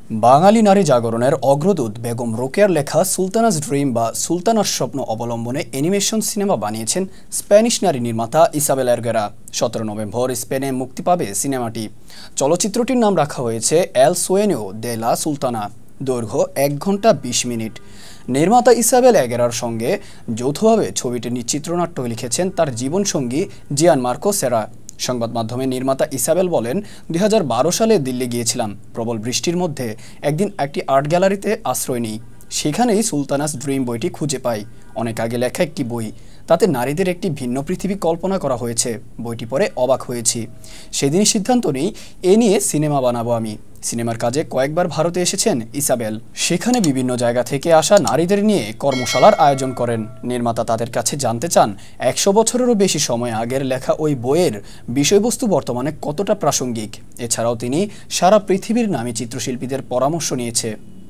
বাঙালি নারী জাগরণের অগ্রদূত বেগম রোকেয়ার লেখা সুলতানাস ড্রিম বা সুলতানার স্বপ্ন অবলম্বনে অ্যানিমেশন সিনেমা বানিয়েছেন স্প্যানিশ নারী নির্মাতা ইসাবেল এরগেরা। 17 নভেম্বর স্পেনে মুক্তি পাবে সিনেমাটি। চলচ্চিত্রটির নাম রাখা হয়েছে এল সুয়েনো দে লা সুলতানা। দৈর্ঘ্য 1 ঘন্টা 20 মিনিট। নির্মাতা ইসাবেল এরগেরার সঙ্গে যৌথভাবে ছবিটির চিত্রনাট্য লিখেছেন তার জীবনসঙ্গী জিয়ান মার্কো সেরা। সংবাদ মাধ্যমে নির্মাতা ইসাবেল বলেন, 2012 সালে দিল্লি গিয়েছিলাম। প্রবল বৃষ্টির মধ্যে একদিন একটি আর্ট গ্যালারিতে আশ্রয় নিই। সেখানেই সুলতানাস ড্রিম বইটি খুঁজে পাই। অনেক আগে লেখা একটি বই, তাতে নারীদের একটি ভিন্ন পৃথিবী কল্পনা করা হয়েছে। বইটি পড়ে অবাক হয়েছি। সেদিনই সিদ্ধান্ত নিই এ নিয়ে সিনেমা বানাবো আমি। সিনেমার কাজে কয়েকবার ভারতে এসেছেন ইসাবেল। সেখানে বিভিন্ন জায়গা থেকে আসা নারীদের নিয়ে কর্মশালার আয়োজন করেন। নির্মাতা তাদের কাছে জানতে চান 100 বছরেরও বেশি সময় আগের লেখা ওই বইয়ের বিষয়বস্তু বর্তমানে কতটা প্রাসঙ্গিক। এছাড়াও তিনি সারা পৃথিবীর নামী চিত্রশিল্পীদের পরামর্শ নিয়েছে।